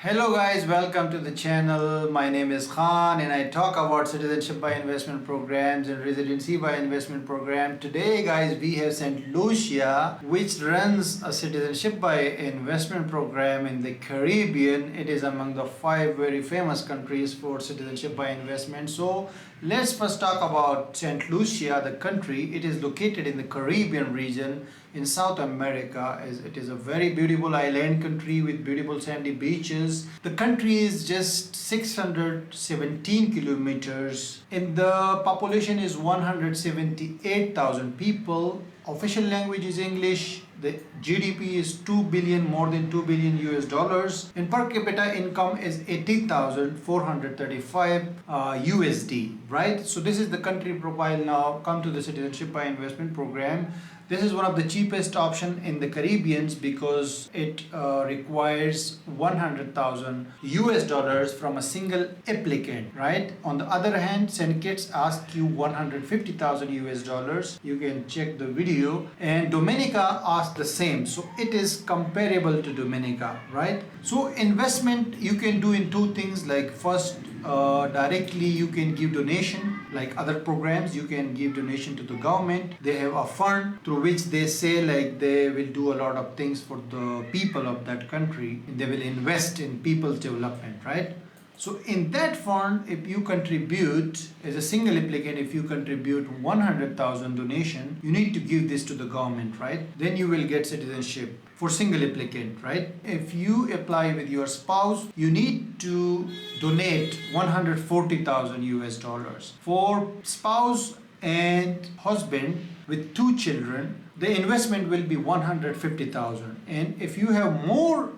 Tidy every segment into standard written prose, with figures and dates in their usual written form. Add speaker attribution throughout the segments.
Speaker 1: Hello guys, welcome to the channel. My name is Khan and I talk about citizenship by investment programs and residency by investment program. Today guys, we have Saint Lucia, which runs a citizenship by investment program in the Caribbean. It is among the 5 very famous countries for citizenship by investment. So let's first talk about Saint Lucia, the country. It is located in the Caribbean region in South America. It is a very beautiful island country with beautiful sandy beaches. The country is just 617 kilometers and the population is 178,000 people. Official language is English. The GDP is 2 billion, more than 2 billion US dollars, and per capita income is 80,435 USD, right? So this is the country profile. Now come to the citizenship by investment program. This is one of the cheapest option in the Caribbean because it requires 100,000 US dollars from a single applicant, right? On the other hand, St. Kitts asks you 150,000 US dollars. You can check the video. And Dominica asks the same. So it is comparable to Dominica, right? So investment you can do in two things. Like first, directly you can give donation. Like other programs, you can give donation to the government. They have a fund through which they say like they will do a lot of things for the people of that country. They will invest in people's development, right? So in that fund, if you contribute as a single applicant, if you contribute 100,000 donation, you need to give this to the government, right? Then you will get citizenship for single applicant, right? If you apply with your spouse, you need to donate 140,000 US dollars. For spouse and husband with 2 children, the investment will be 150,000. And if you have more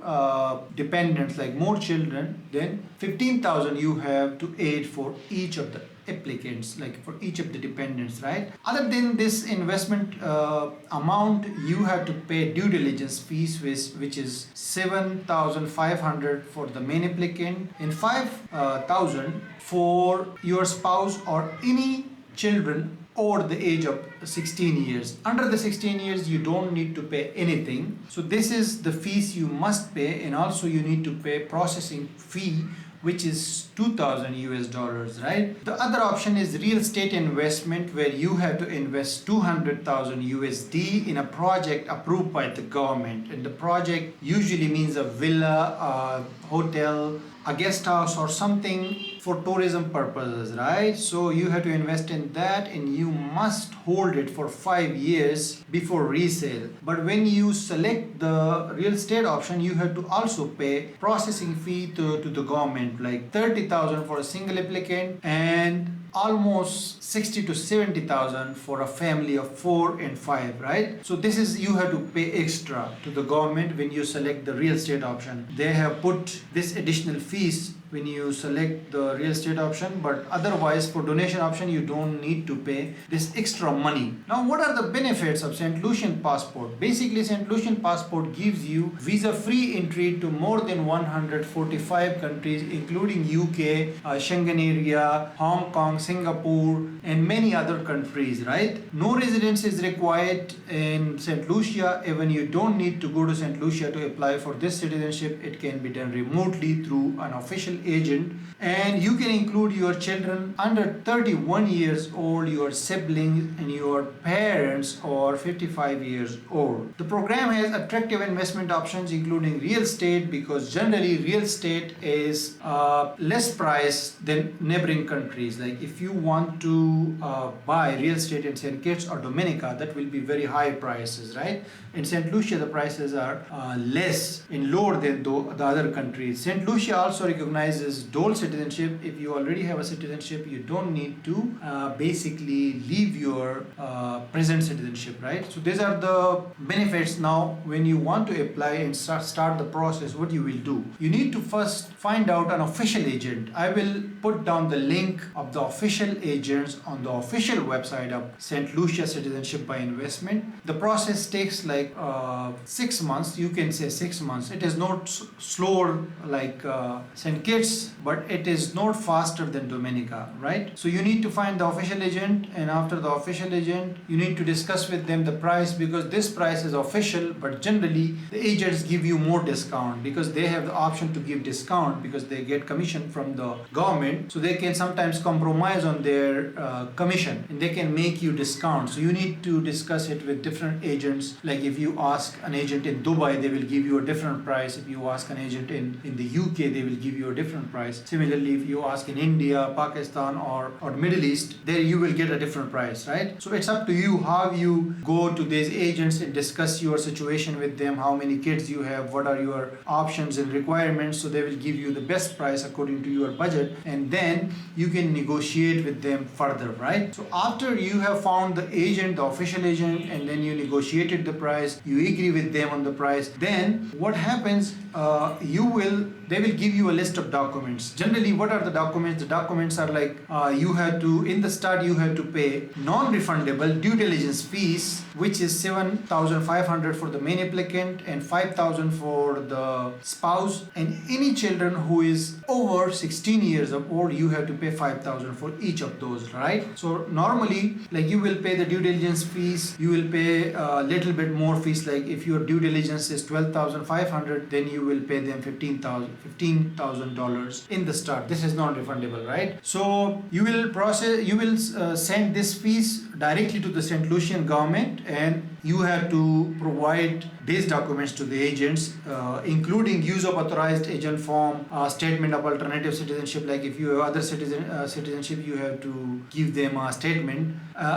Speaker 1: dependents, like more children, then 15,000 you have to aid for each of the applicants, like for each of the dependents, right? Other than this investment amount, you have to pay due diligence fees, which is 7,500 for the main applicant and 5,000 for your spouse or any children over the age of 16 years. Under the 16 years, you don't need to pay anything. So this is the fees you must pay, and also you need to pay processing fee, which is 2,000 US dollars, right? The other option is real estate investment, where you have to invest 200,000 USD in a project approved by the government. And the project usually means a villa, a hotel, a guest house or something for tourism purposes, right? So you have to invest in that and you must hold it for 5 years before resale. But when you select the real estate option, you have to also pay processing fee to the government, like 30,000 for a single applicant and almost 60 to 70,000 for a family of 4 and 5, right? So this is, you have to pay extra to the government when you select the real estate option. They have put this additional fees when you select the real estate option, but otherwise for donation option you don't need to pay this extra money. Now what are the benefits of Saint Lucian passport? Basically, Saint Lucian passport gives you visa-free entry to more than 145 countries, including UK, Schengen area, Hong Kong, Singapore, and many other countries, right? No residence is required in Saint Lucia. Even you don't need to go to Saint Lucia to apply for this citizenship. It can be done remotely through an official agent, and you can include your children under 31 years old, your siblings, and your parents or 55 years old. The program has attractive investment options including real estate, because generally real estate is less priced than neighboring countries. Like if you want to buy real estate in St. Kitts or Dominica, that will be very high prices, right? In St. Lucia, the prices are less and lower than the other countries. St. Lucia also recognizes dual citizenship. If you already have a citizenship, you don't need to basically leave your present citizenship, right? So these are the benefits. Now, when you want to apply and start the process, what you will do? You need to first find out an official agent. I will put down the link of the official official agents on the official website of Saint Lucia Citizenship by Investment. The process takes like 6 months. You can say 6 months. It is not slower like St. Kitts, but it is not faster than Dominica, right? So you need to find the official agent, and after the official agent, you need to discuss with them the price, because this price is official, but generally the agents give you more discount because they have the option to give discount because they get commission from the government. So they can sometimes compromise on their commission and they can make you discount. So you need to discuss it with different agents. Like if you ask an agent in Dubai, they will give you a different price. If you ask an agent in the UK, they will give you a different price. Similarly, if you ask in India, Pakistan or Middle East, there you will get a different price, right? So it's up to you how you go to these agents and discuss your situation with them, how many kids you have, what are your options and requirements. So they will give you the best price according to your budget, and then you can negotiate with them further, right? So after you have found the agent, the official agent, and then you negotiated the price, you agree with them on the price, then what happens, they will give you a list of documents. Generally, what are the documents? The documents are like, in the start you have to pay non-refundable due diligence fees, which is 7,500 for the main applicant and 5,000 for the spouse, and any children who is over 16 years of old, you have to pay 5,000 for each of those, right? So normally, like you will pay the due diligence fees, you will pay a little bit more fees. Like if your due diligence is 12,500, then you will pay them $15,000 in the start. This is non-refundable, right? So you will send this fees directly to the St. Lucian government, and you have to provide these documents to the agents, including use of authorized agent form, statement of alternative citizenship. Like if you have other citizenship, you have to give them a statement.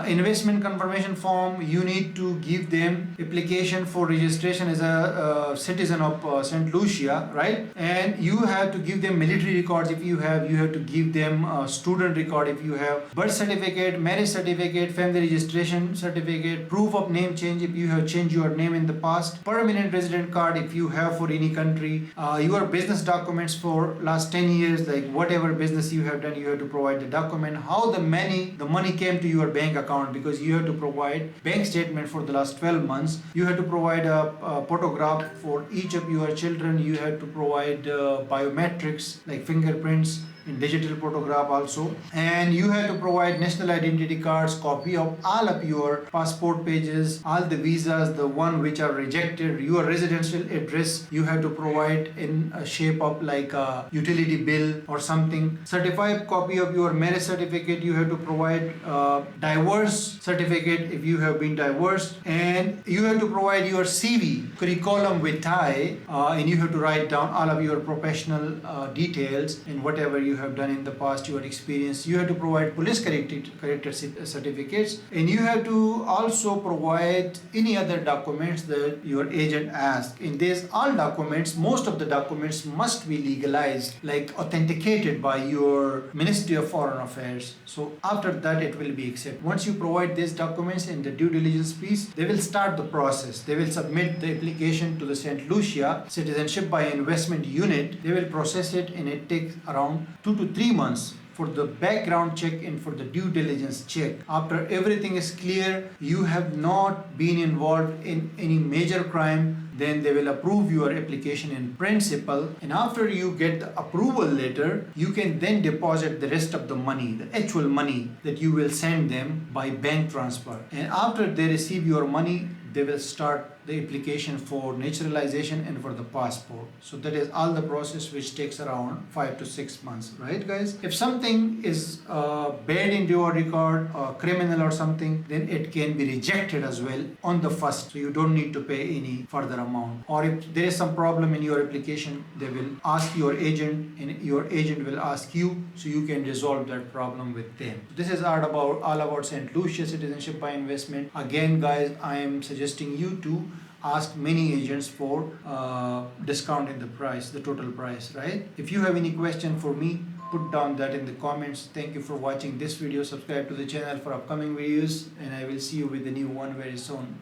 Speaker 1: Investment confirmation form, you need to give them application for registration as a citizen of Saint Lucia, right? And you have to give them military records if you have. You have to give them a student record if you have. Birth certificate, marriage certificate, family registration certificate, proof of name change if you have changed your name in the past, permanent resident card if you have for any country, your business documents for last 10 years, like whatever business you have done, you have to provide the document. How the money came to your bank account, because you have to provide bank statement for the last 12 months. You have to provide a photograph for each of your children. You have to provide biometrics like fingerprints in digital photograph also, and you have to provide national identity cards, copy of all of your passport pages, all the visas, the one which are rejected, your residential address you have to provide in a shape of like a utility bill or something. Certified copy of your marriage certificate, you have to provide divorce certificate if you have been divorced, and you have to provide your CV, curriculum vitae, and you have to write down all of your professional details and whatever you have done in the past, your experience. You have to provide police character certificates, and you have to also provide any other documents that your agent asks. In these all documents, most of the documents must be legalized, like authenticated by your Ministry of Foreign Affairs. So after that it will be accepted. Once you provide these documents in the due diligence piece, they will start the process. They will submit the application to the Saint Lucia Citizenship by Investment Unit. They will process it, and it takes around 2 to 3 months for the background check and for the due diligence check. After everything is clear, you have not been involved in any major crime, then they will approve your application in principle, and after you get the approval letter, you can then deposit the rest of the money, the actual money that you will send them by bank transfer. And after they receive your money, they will start the application for naturalization and for the passport. So that is all the process, which takes around 5 to 6 months, right guys? If something is bad in your record, criminal or something, then it can be rejected as well on the first. So you don't need to pay any further amount. Or if there is some problem in your application, they will ask your agent, and your agent will ask you, so you can resolve that problem with them. This is all about Saint Lucia Citizenship by Investment. Again guys, I am suggesting you to ask many agents for discount in the price, the total price, right? If you have any question for me, put down that in the comments. Thank you for watching this video. Subscribe to the channel for upcoming videos, and I will see you with the new one very soon.